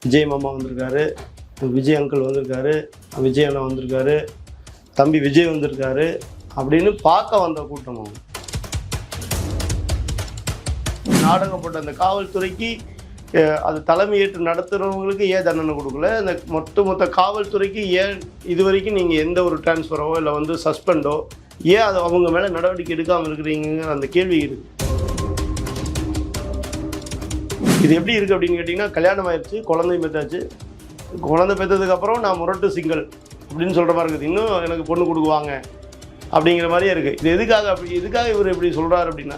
விஜய் மாமா வந்திருக்காரு, விஜய் அங்கிள் வந்திருக்காரு, விஜய் அண்ணா வந்திருக்காரு, தம்பி விஜய் வந்திருக்காரு அப்படின்னு பார்க்க வந்த கூட்டம் அவங்க. நாடகம் போட்ட அந்த காவல்துறைக்கு அது தலைமையேற்று நடத்துகிறவங்களுக்கு ஏன் தண்டனை கொடுக்கல, அந்த மொத்த காவல்துறைக்கு ஏன் இது வரைக்கும் நீங்கள் எந்த ஒரு டிரான்ஸ்ஃபரோ இல்லை சஸ்பெண்டோ ஏன் அது அவங்க மேலே நடவடிக்கை எடுக்காமல் இருக்கிறீங்கிற அந்த கேள்வி இருக்குது. இது எப்படி இருக்குது அப்படின்னு கேட்டிங்கன்னா, கல்யாணம் ஆயிடுச்சு, குழந்தை பெற்றாச்சு, குழந்தை பெற்றதுக்கப்புறம் நான் முரட்டு சிங்கிள் அப்படின்னு சொல்கிற மாதிரி இருக்குது. இன்னும் எனக்கு பொண்ணு கொடுக்குவாங்க அப்படிங்கிற மாதிரியே இருக்குது. இது எதுக்காக இவர் இப்படி சொல்கிறார் அப்படின்னா,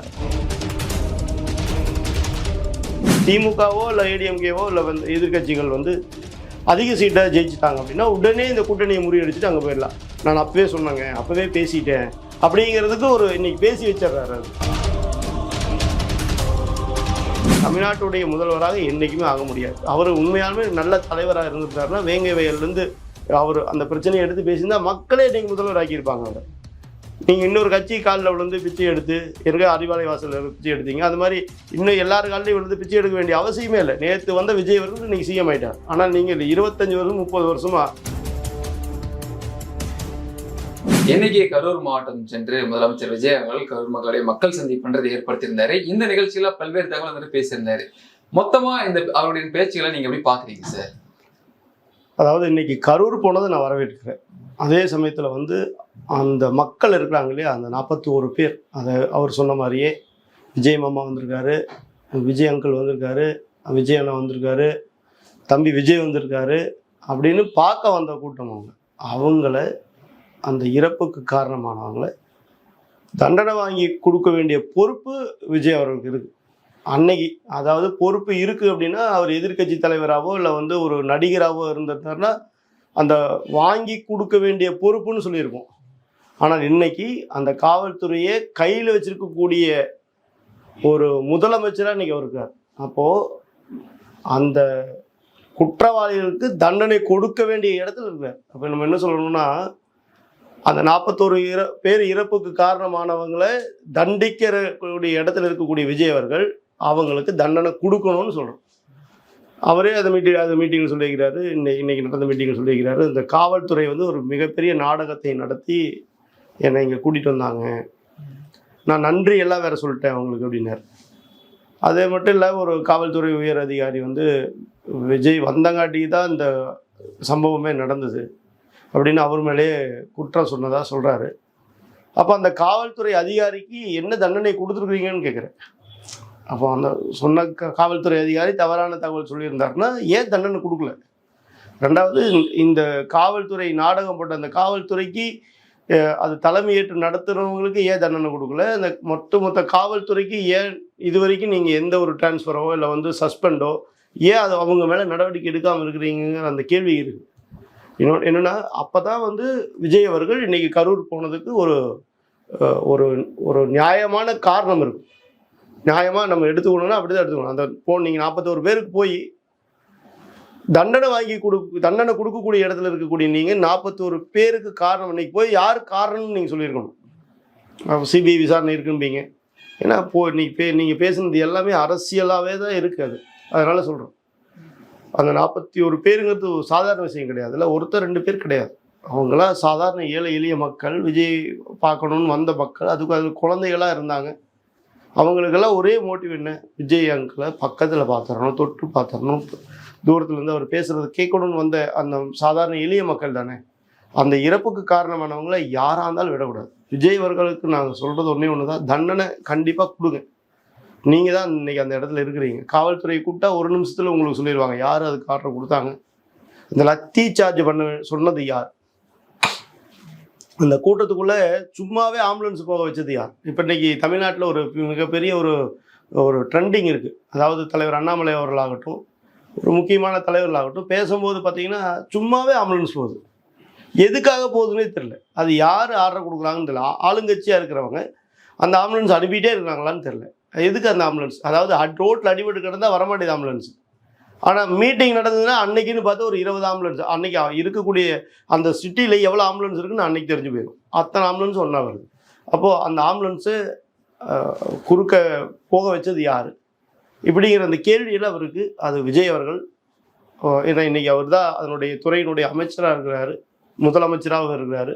திமுகவோ இல்லை ஏடிஎம்கேவோ இல்லை எதிர்கட்சிகள் அதிக சீட்டை ஜெயிச்சிட்டாங்க அப்படின்னா உடனே இந்த கூட்டணியை முறியடிச்சுட்டு அங்கே போயிடலாம். நான் அப்பவே சொன்னேங்க, அப்போவே பேசிட்டேன் அப்படிங்கிறதுக்கு ஒரு இன்னைக்கு பேசி வச்சிடுறாரு. அது தமிழ்நாட்டுடைய முதல்வராக என்றைக்குமே ஆக முடியாது. அவர் உண்மையாலுமே நல்ல தலைவராக இருந்திருக்காருன்னா வேங்கை வயல்லேருந்து அவர் அந்த பிரச்சனையை எடுத்து பேசியிருந்தால் மக்களே இன்றைக்கி முதல்வர் ஆக்கியிருப்பாங்க. அவர் நீங்கள் இன்னொரு கட்சி காலில் விழுந்து பிச்சை எடுத்து இருக்க அறிவாலய வாசலில் பிச்சை எடுத்தீங்க, அது மாதிரி இன்னும் எல்லார் காலிலையும் விழுந்து பிச்சை எடுக்க வேண்டிய அவசியமே இல்லை. நேற்று வந்த விஜய் அவர்கள் இன்றைக்கி சிஎம் ஆகிட்டார். ஆனால் நீங்கள் 25 வருஷம் 30 வருஷமாக இன்னைக்கு கரூர் மாவட்டம் சென்று முதலமைச்சர் விஜய் அவர்கள் கரூர் மக்களுடைய மக்கள் சந்திப்புன்றது ஏற்படுத்தியிருந்தாரு. இந்த நிகழ்ச்சியில பல்வேறு தகவல் பேசியிருந்தாரு. மொத்தமா இந்த அவருடைய பேச்சுகளை நீங்க எப்படி பாக்குறீங்க சார்? அதாவது இன்னைக்கு கரூர் போனதை நான் வரவேற்கிறேன். அதே சமயத்தில் அந்த மக்கள் இருக்கிறாங்க இல்லையா, அந்த 41 பேர், அதை அவர் சொன்ன மாதிரியே விஜய் மாமா வந்திருக்காரு, விஜய் அங்கிள் வந்திருக்காரு, விஜய் அண்ணா வந்திருக்காரு, தம்பி விஜய் வந்திருக்காரு அப்படின்னு பார்க்க வந்த கூட்டம் அவங்கள அந்த இறப்புக்கு காரணமானவங்களை தண்டனை வாங்கி கொடுக்க வேண்டிய பொறுப்பு விஜய் அவர்களுக்கு இருக்குது. அன்னைக்கு அதாவது பொறுப்பு இருக்குது அப்படின்னா அவர் எதிர்கட்சி தலைவராகவோ இல்லை ஒரு நடிகராகவோ இருந்திருந்தாருன்னா அந்த வாங்கி கொடுக்க வேண்டிய பொறுப்புன்னு சொல்லியிருக்கோம். ஆனால் இன்னைக்கு அந்த காவல்துறையை கையில் வச்சிருக்கக்கூடிய ஒரு முதலமைச்சராக இன்றைக்கி அவர் இருக்கார். அப்போது அந்த குற்றவாளிகளுக்கு தண்டனை கொடுக்க வேண்டிய இடத்துல இருக்கார். அப்போ நம்ம என்ன சொல்லணும்னா, அந்த 41 பேர் இறப்புக்கு காரணமானவங்களை தண்டிக்கக்கூடிய இடத்துல இருக்கக்கூடிய விஜய் அவர்கள் அவங்களுக்கு தண்டனை கொடுக்கணும்னு சொல்கிறோம். அவரே அந்த மீட்டிங்கில் சொல்லியிருக்கிறாரு. இன்னைக்கு நடந்த மீட்டிங்கில் சொல்லியிருக்கிறாரு, இந்த காவல்துறை ஒரு மிகப்பெரிய நாடகத்தை நடத்தி என்னை இங்கே கூட்டிகிட்டு வந்தாங்க, நான் நன்றி எல்லாம் வேற சொல்லிட்டேன் அவங்களுக்கு அப்படின்னாரு. அதே மட்டும் இல்லை, ஒரு காவல்துறை உயர் அதிகாரி விஜய் வந்தங்காட்டி தான் இந்த சம்பவமே நடந்தது அப்படின்னு அவர் மேலேயே குற்றம் சொன்னதாக சொல்கிறாரு. அப்போ அந்த காவல்துறை அதிகாரிக்கு என்ன தண்டனை கொடுத்துருக்குறீங்கன்னு கேட்குறேன். அப்போ அந்த சொன்ன காவல்துறை அதிகாரி தவறான தகவல் சொல்லியிருந்தாருன்னா ஏன் தண்டனை கொடுக்கல? ரெண்டாவது, இந்த காவல்துறை நாடகம் போட்ட அந்த காவல்துறைக்கு அது தலைமையேற்று நடத்துகிறவங்களுக்கு ஏன் தண்டனை கொடுக்கல? அந்த மொத்த காவல்துறைக்கு ஏன் இது வரைக்கும் நீங்கள் எந்த ஒரு டிரான்ஸ்ஃபரோ இல்லை சஸ்பெண்டோ ஏன் அது அவங்க மேலே நடவடிக்கை எடுக்காமல் இருக்கிறீங்கிற அந்த கேள்வி இருக்குது. என்னென்னா, அப்போ தான் விஜய் அவர்கள் இன்றைக்கி கரூர் போனதுக்கு ஒரு நியாயமான காரணம் இருக்கும். நியாயமாக நம்ம எடுத்துக்கணும்னா அப்படி தான் எடுத்துக்கணும். அந்த நீங்கள் 41 பேருக்கு போய் தண்டனை கொடுக்கக்கூடிய இடத்துல இருக்கக்கூடிய நீங்கள் 41 பேருக்கு காரணம் இன்றைக்கி போய் யார் காரணம்னு நீங்கள் சொல்லியிருக்கணும். சிபிஐ விசாரணை இருக்குன்பீங்க. ஏன்னா நீங்கள் பேசுனது எல்லாமே அரசியலாகவே தான் இருக்குது. அதனால் சொல்கிறோம், அந்த 41 பேருங்கிறது சாதாரண விஷயம் கிடையாது. இல்லை ஒருத்தர் 2 பேர் கிடையாது. அவங்களாம் சாதாரண ஏழை எளிய மக்கள், விஜய் பார்க்கணுன்னு வந்த மக்கள். அது குழந்தைகளாக இருந்தாங்க. அவங்களுக்கெல்லாம் ஒரே மோட்டிவ் என்ன, விஜய் அங்கிளை பக்கத்தில் பார்த்துடணும், தொட்டு பார்த்துடணும், தூரத்துலேருந்து அவர் பேசுகிறது கேட்கணும்னு வந்த அந்த சாதாரண எளிய மக்கள் தானே. அந்த இறப்புக்கு காரணமானவங்களை யாராக இருந்தாலும் விடக்கூடாது. விஜய் அவர்களுக்கு நாங்கள் சொல்கிறது ஒன்று தான், தண்டனை கண்டிப்பாக கொடுங்க. நீங்கள் தான் இன்றைக்கி அந்த இடத்துல இருக்கிறீங்க. காவல்துறை கூப்பிட்டா 1 நிமிஷத்தில் உங்களுக்கு சொல்லிடுவாங்க யார் அதுக்கு ஆர்டர் கொடுத்தாங்க. இந்த லத்தி சார்ஜ் பண்ண சொன்னது யார்? அந்த கூட்டத்துக்குள்ளே சும்மாவே ஆம்புலன்ஸ் போக வச்சது யார்? இப்போ இன்றைக்கி தமிழ்நாட்டில் ஒரு மிகப்பெரிய ஒரு ட்ரெண்டிங் இருக்குது. அதாவது தலைவர் அண்ணாமலை அவர்களாகட்டும், ஒரு முக்கியமான தலைவர்களாகட்டும், பேசும்போது பார்த்திங்கன்னா சும்மாவே ஆம்புலன்ஸ் போகுது. எதுக்காக போகுதுன்னே தெரில. அது யார் ஆர்டர் கொடுக்குறாங்கன்னு தெரியல. ஆளுங்கட்சியாக இருக்கிறவங்க அந்த ஆம்புலன்ஸ் அனுப்பிட்டே இருக்கிறாங்களான்னு தெரில. எதுக்கு அந்த ஆம்புலன்ஸ்? அதாவது ரோட்டில் அடிபட்டு கிடந்தால் வரமாட்டேது ஆம்புலன்ஸ். ஆனால் மீட்டிங் நடந்ததுன்னா அன்னைக்குன்னு பார்த்து ஒரு 20 ஆம்புலன்ஸ் அன்னைக்கு இருக்கக்கூடிய அந்த சிட்டியில் எவ்வளோ ஆம்புலன்ஸ் இருக்குன்னு அன்னைக்கு தெரிஞ்சு போயிடும். அத்தனை ஆம்புலன்ஸ் ஒன்றா வருது. அப்போது அந்த ஆம்புலன்ஸு குறுக்க போக வச்சது யார்? இப்படிங்கிற அந்த கேள்வியில் அவருக்கு அது விஜய் அவர்கள் ஏன்னா இன்னைக்கு அவர் தான் அதனுடைய துறையினுடைய அமைச்சராக இருக்கிறாரு, முதலமைச்சராகவும் இருக்கிறாரு.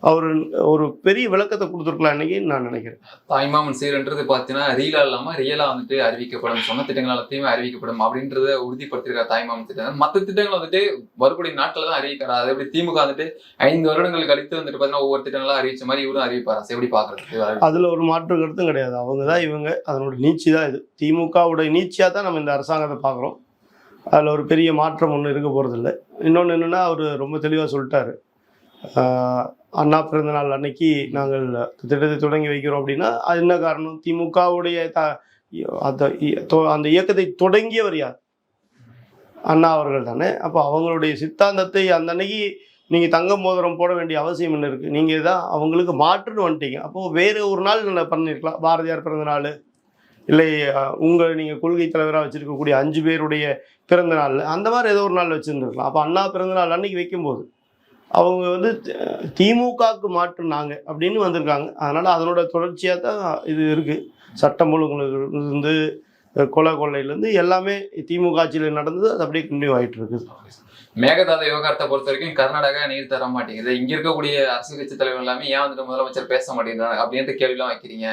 அவர் ஒரு பெரிய விளக்கத்தை கொடுத்துருக்கலாம் இன்னைக்கு நான் நினைக்கிறேன். தாய்மாமன் சீர்ன்றது பார்த்தீங்கன்னா ரீலா இல்லாம ரியலா வந்துட்டு அறிவிக்கப்படும், சொன்ன திட்டங்கள் எல்லாத்தையுமே அறிவிக்கப்படும் அப்படின்றத உறுதிப்படுத்திருக்காரு தாய்மாமன் திட்டம். மற்ற திட்டங்கள் வந்துட்டு வரக்கூடிய நாட்கள் தான் அறிவிக்கிறார். அது எப்படி திமுக வந்துட்டு 5 வருடங்கள் கழித்து வந்துட்டு பார்த்தீங்கன்னா ஒவ்வொரு திட்டங்களா அறிவிச்ச மாதிரி இவரும் அறிவிப்பாரா? எப்படி பாக்குறது? அதுல ஒரு மாற்று கருத்தும் கிடையாது. அவங்க தான் இவங்க, அதனோட நீட்சி தான் இது. திமுகவுடைய நீட்சியாக தான் நம்ம இந்த அரசாங்கத்தை பார்க்குறோம். அதில் ஒரு பெரிய மாற்றம் ஒன்றும் இருக்க போகிறதில்ல. இன்னொன்று என்னென்னா, அவர் ரொம்ப தெளிவாக சொல்லிட்டாரு, அண்ணா பிறந்தநாள் அன்னைக்கு நாங்கள் திட்டத்தை தொடங்கி வைக்கிறோம் அப்படின்னா அது என்ன காரணம்? திமுகவுடைய அந்த இயக்கத்தை தொடங்கியவர் யார்? அண்ணா அவர்கள் தானே. அப்போ அவங்களுடைய சித்தாந்தத்தை அந்த அன்னைக்கு நீங்கள் தங்க மோதிரம் போட வேண்டிய அவசியம் என்ன இருக்குது? நீங்கள் தான் அவங்களுக்கு மாற்றுன்னு வந்துட்டீங்க. அப்போது வேறு ஒரு நாள் நல்லா பண்ணியிருக்கலாம். பாரதியார் பிறந்த நாள், இல்லை நீங்கள் கொள்கை தலைவராக வச்சுருக்கக்கூடிய 5 பேருடைய பிறந்த நாள், அந்த மாதிரி ஏதோ ஒரு நாள் வச்சுருந்துருக்கலாம். அப்போ அண்ணா பிறந்த நாள் அன்னைக்கு வைக்கும்போது அவங்க வந்து திமுகவுக்கு மாற்றுனாங்க அப்படின்னு வந்திருக்காங்க. அதனால் அதனோட தொடர்ச்சியாக தான் இது இருக்குது. சட்டம் ஒழுங்குலேருந்து கொள்ளையிலேருந்து எல்லாமே திமுக ஆட்சியில் நடந்தது. அது அப்படியே கண்டினியூ ஆகிட்டு இருக்குது. மேகதாது விவகாரத்தை பொறுத்த வரைக்கும் கர்நாடகா நீர் தர மாட்டேங்குது. இங்க இருக்கக்கூடிய அரசியல் கட்சி தலைவர் எல்லாமே ஏன் வந்துட்டு முதலமைச்சர் பேச மாட்டேங்கிறாங்க அப்படின்ற கேள்விலாம் வைக்கிறீங்க.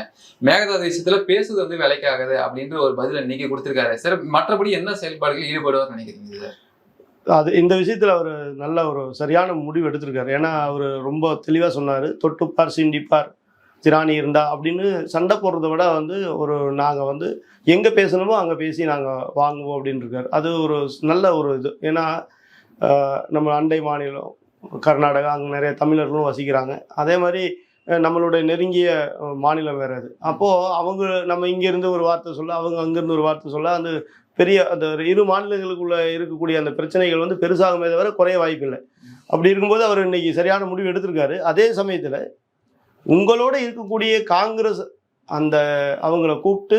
மேகதாது விஷயத்துல பேசுவது வந்து வேலைக்காகுது அப்படின்ற ஒரு பதில இன்னைக்கு கொடுத்திருக்காரு சார். மற்றபடி என்ன செயல்பாடுகள் ஈடுபடுவார் நினைக்கிறீங்க சார்? அது இந்த விஷயத்தில் அவர் நல்ல ஒரு சரியான முடிவு எடுத்திருக்காரு. ஏன்னா அவர் ரொம்ப தெளிவாக சொன்னார், தொட்டுப்பார் சிண்டிப்பார் திராணி இருந்தா அப்படின்னு சண்டை போடுறத விட வந்து நாங்கள் வந்து எங்கே பேசணுமோ அங்கே பேசி நாங்கள் வாங்குவோம் அப்படின்னு இருக்காரு. அது ஒரு நல்ல ஒரு இது. ஏன்னா நம்ம அண்டை மாநிலம் கர்நாடகா, அங்கே நிறைய தமிழர்களும் வசிக்கிறாங்க. அதே மாதிரி நம்மளுடைய நெருங்கிய மாநிலம் வேறு அது. அப்போது நம்ம இங்கேருந்து ஒரு வார்த்தை சொல்ல, அவங்க அங்கேருந்து ஒரு வார்த்தை சொல்ல, அந்த பெரிய அந்த 2 மாநிலங்களுக்குள்ள இருக்கக்கூடிய அந்த பிரச்சனைகள் வந்து பெருசாகுமே தவிர குறைய வாய்ப்பில்லை. அப்படி இருக்கும்போது அவர் இன்னைக்கு சரியான முடிவு எடுத்திருக்காரு. அதே சமயத்தில் உங்களோட இருக்கக்கூடிய காங்கிரஸ் அவங்கள கூப்பிட்டு,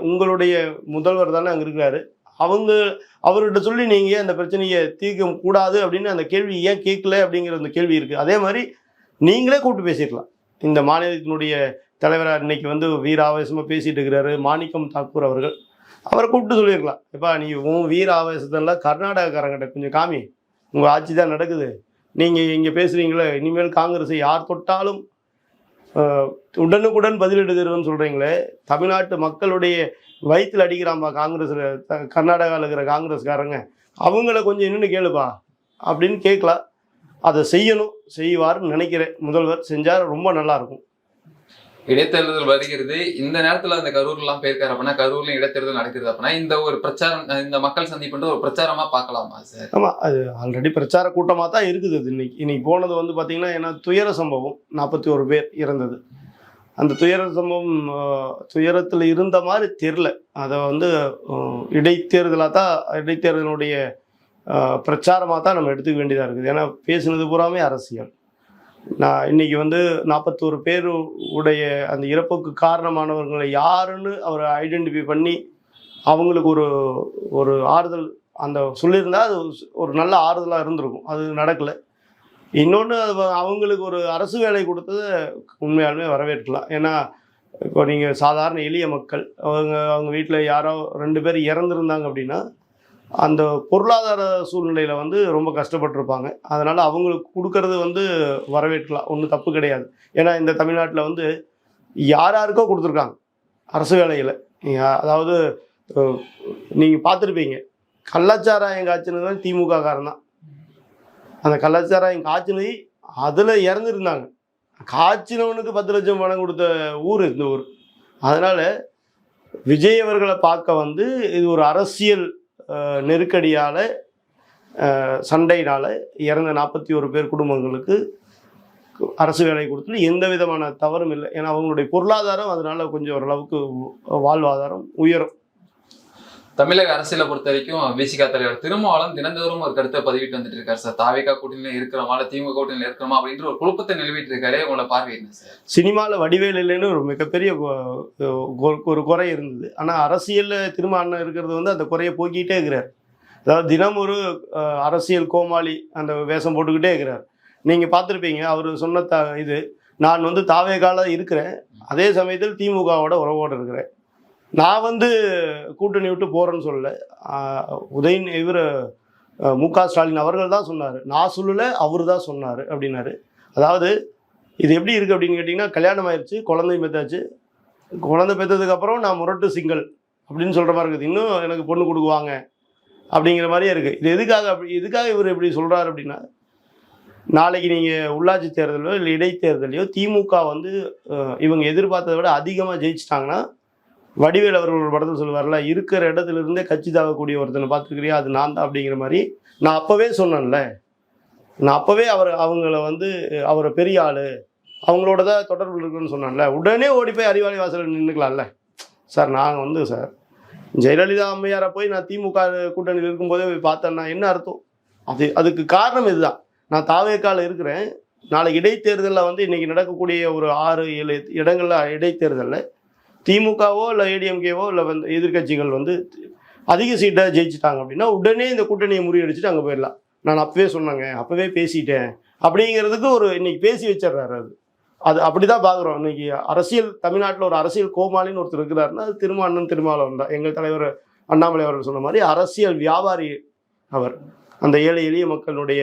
உங்களுடைய முதல்வர் தானே அங்கே இருக்கிறாரு, அவர்கிட்ட சொல்லி நீங்கள் அந்த பிரச்சனையை தீர்க்க கூடாது அப்படின்னு அந்த கேள்வி ஏன் கேட்கல அப்படிங்கிற அந்த கேள்வி இருக்குது. அதே மாதிரி நீங்களே கூப்பிட்டு பேசியிருக்கலாம். இந்த மாநிலத்தினுடைய தலைவராக இன்னைக்கு வந்து வீர ஆவேசமாக பேசிகிட்டு இருக்கிறாரு மாணிக்கம் தாக்கூர் அவர்கள். அவரை கூப்பிட்டு சொல்லியிருக்கலாம், எப்பா நீ உன் வீர ஆவேசத்தெல்லாம் கர்நாடகக்காரங்கிட்ட கொஞ்சம் காமி, உங்கள் ஆட்சி தான் நடக்குது, நீங்கள் இங்கே பேசுகிறீங்களே, இனிமேல் காங்கிரஸை யார் தொட்டாலும் உடனுக்குடன் பதிலிடுகிறதுன்னு சொல்கிறீங்களே, தமிழ்நாட்டு மக்களுடைய வயிற்றில் அடிக்கிறாம்பா காங்கிரஸில், கர்நாடகாவில் இருக்கிற காங்கிரஸ்காரங்க, அவங்கள கொஞ்சம் இன்னும் கேளுப்பா அப்படின்னு கேட்கலாம். அதை செய்வார்னு நினைக்கிறேன். முதல்வர் செஞ்சால் ரொம்ப நல்லாயிருக்கும். இடைத்தேர்தல் வருகிறது. இந்த நேரத்துல அந்த கரூர்லாம் போயிருக்காரு அப்படின்னா, கரூர்ல இடைத்தேர்தல் நடக்குது அப்படின்னா, இந்த ஒரு பிரச்சாரம், இந்த மக்கள் சந்திப்பு ஒரு பிரச்சாரமா பார்க்கலாமா சார்? ஆமாம், அது ஆல்ரெடி பிரச்சார கூட்டமாக தான் இருக்குது. அது இன்னைக்கு போனது வந்து பார்த்தீங்கன்னா, ஏன்னா துயர சம்பவம் 41 பேர் இறந்தது. அந்த துயர சம்பவம் துயரத்தில் இருந்த மாதிரி தெரில. அதை வந்து இடைத்தேர்தலுடைய பிரச்சாரமாக தான் நம்ம எடுத்துக்க வேண்டியதாக இருக்குது. ஏன்னா பேசுனது பூராமே அரசியல். நான் இன்னைக்கு வந்து 41 பேர் உடைய அந்த இறப்புக்கு காரணமானவர்களை யாருன்னு அவர் ஐடென்டிஃபை பண்ணி அவங்களுக்கு ஒரு ஆறுதல் சொல்லியிருந்தால் அது ஒரு நல்ல ஆறுதலாக இருந்திருக்கும். அது நடக்கலை. இன்னொன்று, அவங்களுக்கு ஒரு அரசு வேலை கொடுத்தது உண்மையாலுமே வரவேற்கலாம். ஏன்னா இப்போ நீங்கள் சாதாரண எளிய மக்கள், அவங்க வீட்டில் யாரோ 2 பேர் இறந்துருந்தாங்க அப்படின்னா அந்த பொருளாதார சூழ்நிலையில் வந்து ரொம்ப கஷ்டப்பட்டிருப்பாங்க. அதனால் அவங்களுக்கு கொடுக்கறது வந்து வரவேற்கலாம், ஒன்றும் தப்பு கிடையாது. ஏன்னா இந்த தமிழ்நாட்டில் வந்து யாருக்கோ கொடுத்துருக்காங்க அரசு வேலையில். அதாவது நீங்கள் பார்த்துருப்பீங்க, கள்ளச்சாராயம் காய்ச்சினது திமுக காரன் தான். அந்த கள்ளச்சாராயம் காய்ச்சினது அதில் இறந்துருந்தாங்க. காய்ச்சினவனுக்கு 10 லட்சம் பணம் கொடுத்த ஊர் இந்த ஊர். அதனால் விஜய் அவர்களை பார்க்க வந்து இது ஒரு அரசியல் நெருக்கடியால், சண்டையினால் இறந்த 41 பேர் குடும்பங்களுக்கு அரசு வேலை கொடுத்து எந்த விதமான தவறும் இல்லை. ஏன்னா அவங்களுடைய பொருளாதாரம் அதனால கொஞ்சம் ஓரளவுக்கு வாழ்வாதாரம் உயரும். தமிழக அரசியலை பொறுத்த வரைக்கும் விசிக தலைவர் திருமாவளவன் தினந்தோறும் ஒரு கருத்தை பதிவிட்டு வந்துட்டு இருக்காரு சார். தாவேகா கூட்டணியில இருக்கிறோமா, திமுக கூட்டணியில இருக்கிறோமா அப்படின்ற ஒரு குழப்பத்தை நிலவிட்டு இருக்காரு. உங்களோட பார்வை என்ன சார்? சினிமாவில் வடிவேல் இல்லைன்னு ஒரு மிகப்பெரிய ஒரு குறை இருந்தது. ஆனால் அரசியலில் திருமாவளவன் இருக்கிறது வந்து அந்த குறையை போக்கிக்கிட்டே இருக்கிறார். அதாவது தினம் ஒரு அரசியல் கோமாளி அந்த வேஷம் போட்டுக்கிட்டே இருக்கிறார். நீங்கள் பார்த்துருப்பீங்க, அவர் சொன்ன நான் வந்து தாவேகால இருக்கிறேன், அதே சமயத்தில் திமுகவோட உறவோடு இருக்கிறேன், நான் வந்து கூட்டணி விட்டு போகிறேன்னு சொல்லலை. மு.க. ஸ்டாலின் அவர்கள் தான் சொன்னார், நான் சொல்லலை அவர் தான் சொன்னார் அப்படின்னாரு. அதாவது இது எப்படி இருக்குது அப்படின்னு கேட்டிங்கன்னா, கல்யாணம் ஆயிடுச்சு, குழந்தை பெற்றாச்சு, குழந்தை பெற்றதுக்கப்புறம் நான் முரட்டு சிங்கிள் அப்படின்னு சொல்கிற மாதிரி இருக்குது. இன்னும் எனக்கு பொண்ணு கொடுக்குவாங்க அப்படிங்கிற மாதிரியே இருக்குது. இது எதுக்காக இவர் இப்படி சொல்கிறாரு அப்படின்னா, நாளைக்கு நீங்கள் உள்ளாட்சி தேர்தலோ இல்லை இடைத்தேர்தலையோ திமுக வந்து இவங்க எதிர்பார்த்ததை விட அதிகமாக ஜெயிச்சிட்டாங்கன்னா, வடிவேல் அவர்கள் ஒரு படத்தில் சொல்லுவார்ல, இருக்கிற இடத்துல இருந்தே கட்சி தாக்கக்கூடிய ஒருத்தனை பார்த்துருக்கிறியா, அது நான் தான் அப்படிங்கிற மாதிரி. நான் அப்போவே சொன்னேன்ல, நான் அப்போவே அவங்கள வந்து அவரை பெரிய ஆள், அவங்களோட தான் தொடர்பு இருக்குன்னு சொன்னான்ல, உடனே ஓடி போய் அறிவாலி வாசலில் நின்றுக்கலாம்ல. சார் நாங்கள் வந்து சார் ஜெயலலிதா அம்மையாரை போய் நான் திமுக கூட்டணியில் இருக்கும்போதே போய் பார்த்தேன்னா என்ன அர்த்தம்? அதுக்கு காரணம் இதுதான். நான் தாவேக்கால இருக்கிறேன். நாளைக்கு இடைத்தேர்தலில் வந்து இன்றைக்கி நடக்கக்கூடிய ஒரு 6-7 இடங்களில் இடைத்தேர்தலில் திமுகவோ இல்லை ஏடிஎம்கேவோ இல்லை வந்து எதிர்கட்சிகள் வந்து அதிக சீட்டை ஜெயிச்சிட்டாங்க அப்படின்னா உடனே இந்த கூட்டணியை முறியடிச்சுட்டு அங்கே போயிடலாம். நான் அப்போவே சொன்னேங்க, அப்போவே பேசிட்டேன் அப்படிங்கிறதுக்கு ஒரு இன்னைக்கு பேசி வச்சிடுறாரு. அது அப்படி தான் பார்க்குறோம். இன்னைக்கு அரசியல் தமிழ்நாட்டில் ஒரு அரசியல் கோமாளின்னு ஒருத்தர் இருக்கிறாருன்னா அது திருமாவளவன் தான். எங்கள் தலைவர் அண்ணாமலை அவர்கள் சொன்ன மாதிரி அரசியல் வியாபாரி அவர். அந்த ஏழை எளிய மக்களுடைய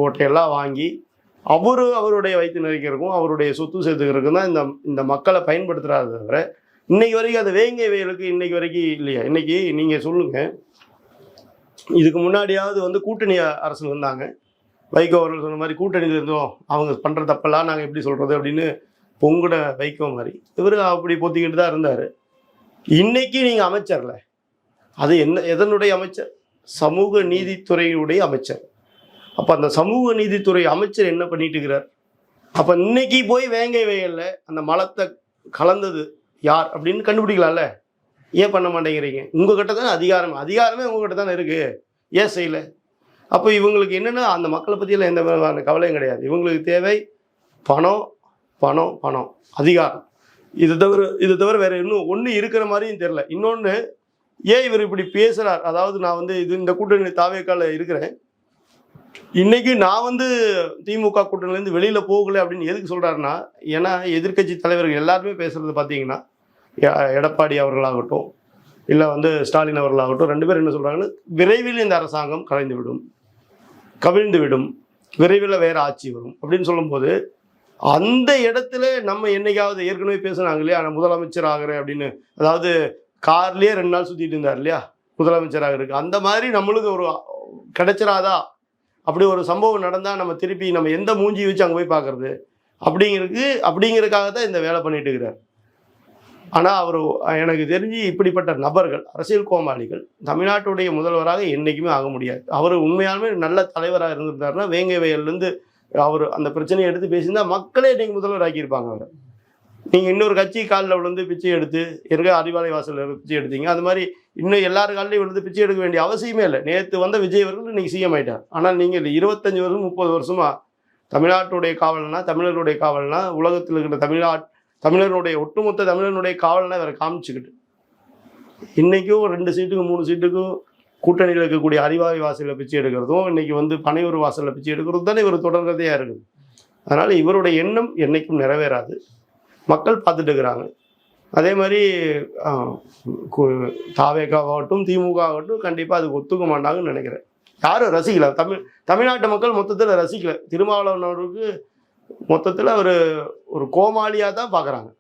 ஓட்டையெல்லாம் வாங்கி அவருடைய வயிற்று நிறைக்கிறதுக்கும் அவருடைய சொத்து சேர்த்துக்கிறதுக்கும் தான் இந்த மக்களை பயன்படுத்துகிறாரு. தவிர இன்னைக்கு வரைக்கும் அது வேங்கை வயலுக்கு இன்னைக்கு வரைக்கும் இல்லையா? இன்னைக்கு நீங்கள் சொல்லுங்கள், இதுக்கு முன்னாடியாவது வந்து கூட்டணி அரசு வந்தாங்க, வைகோ அவர்கள் சொன்ன மாதிரி கூட்டணியில் இருந்தோம், அவங்க பண்ணுற தப்பெல்லாம் நாங்கள் எப்படி சொல்கிறது அப்படின்னு பொங்குட வைகோ மாதிரி இவர் அப்படி பொத்திக்கிட்டு தான் இருந்தார். இன்னைக்கு நீங்கள் அமைச்சர்ல, அது எதனுடைய அமைச்சர்? சமூக நீதித்துறையுடைய அமைச்சர். அப்போ அந்த சமூக நீதித்துறை அமைச்சர் என்ன பண்ணிட்டு இருக்கிறார்? அப்போ இன்னைக்கு போய் வேங்கை வயலில் அந்த மலத்தை கலந்தது யார் அப்படின்னு கண்டுபிடிக்கலாம்ல. ஏன் பண்ண மாட்டேங்கிறீங்க? உங்ககிட்ட தானே அதிகாரமே உங்ககிட்ட தானே இருக்குது, ஏன் செய்யலை? அப்போ இவங்களுக்கு என்னென்னா அந்த மக்களை பற்றியெல்லாம் எந்த விதமான கவலையும் கிடையாது. இவங்களுக்கு தேவை பணம் பணம் பணம், அதிகாரம். இது தவிர வேறு இன்னும் ஒன்று இருக்கிற மாதிரியும் தெரில. இன்னொன்று, ஏன் இவர் இப்படி பேசுகிறார்? அதாவது நான் வந்து இந்த கூட்டணி தாவேக்கால இருக்கிறேன், இன்னைக்கு நான் வந்து திமுக கூட்டணிலேருந்து வெளியில் போகலை அப்படின்னு எதுக்கு சொல்கிறாருன்னா, ஏன்னா எதிர்க்கட்சி தலைவர்கள் எல்லாருமே பேசுகிறது பார்த்தீங்கன்னா, எடப்பாடி அவர்களாகட்டும் இல்லை வந்து ஸ்டாலின் அவர்களாகட்டும், 2 பேர் என்ன சொல்கிறாங்கன்னா, விரைவில் இந்த அரசாங்கம் கவிழ்ந்து விடும், விரைவில் வேறு ஆட்சி வரும் அப்படின்னு சொல்லும்போது, அந்த இடத்துல நம்ம என்னைக்காவது ஏற்கனவே பேசுனாங்க இல்லையா, நான் முதலமைச்சர் ஆகிறேன் அப்படின்னு, அதாவது கார்லேயே 2 நாள் சுற்றிட்டு இருந்தார் இல்லையா முதலமைச்சராக இருக்கு, அந்த மாதிரி நம்மளுக்கு ஒரு கிடைச்சிடாதா? அப்படி ஒரு சம்பவம் நடந்தால் நம்ம திருப்பி நம்ம எந்த மூஞ்சி வச்சு அங்கே போய் பார்க்குறது அப்படிங்கிறதுக்காக தான் இந்த வேலை பண்ணிட்டு இருக்கிறார். ஆனால் அவர் எனக்கு தெரிஞ்சு இப்படிப்பட்ட நபர்கள், அரசியல் கோமாளிகள் தமிழ்நாட்டுடைய முதல்வராக என்றைக்குமே ஆக முடியாது. அவர் உண்மையாலுமே நல்ல தலைவராக இருந்திருந்தாருன்னா வேங்கை வயல்லேருந்து அவர் அந்த பிரச்சனையை எடுத்து பேசியிருந்தால் மக்களே இன்றைக்கி முதல்வர் ஆக்கியிருப்பாங்க அவரை. நீங்கள் இன்னொரு கட்சி காலில் விழுந்து பிச்சை எடுத்து எங்கே அறிவாலை வாசலில் பிச்சை எடுத்தீங்க, அது மாதிரி இன்னும் எல்லார் காலையும் விழுந்து பிச்சை எடுக்க வேண்டிய அவசியமே இல்லை. நேற்று வந்த விஜய் அவர்கள் இன்றைக்கி சிஎம் ஆகிட்டார். ஆனால் நீங்கள் 25 வருஷம் 30 வருஷமாக தமிழ்நாட்டுடைய காவல்னா, தமிழர்களுடைய காவல்னா, உலகத்தில் இருக்கிற தமிழர்களுடைய ஒட்டுமொத்த தமிழனுடைய காவல்னா வேறு காமிச்சுக்கிட்டு இன்றைக்கும் 2 சீட்டுக்கும் 3 சீட்டுக்கும் கூட்டணியில் இருக்கக்கூடிய அறிவாலை வாசலில் பிச்சை எடுக்கிறதும், இன்றைக்கி வந்து பனையூர் வாசலில் பிச்சை எடுக்கிறதும் தானே இவர் தொடர்கதையாக இருக்குது. அதனால் இவருடைய எண்ணம் என்றைக்கும் நிறைவேறாது. மக்கள் பார்த்துட்டு இருக்கிறாங்க. அதே மாதிரி தாவேக்காகட்டும் திமுக ஆகட்டும் கண்டிப்பாக அதுக்கு ஒத்துக்க மாட்டாங்கன்னு நினைக்கிறேன். யாரும் ரசிக்கல, தமிழ்நாட்டு மக்கள் மொத்தத்தில் ரசிக்கல. திருமாவளவன் அவருக்கு மொத்தத்தில் ஒரு கோமாளியாக தான் பார்க்குறாங்க.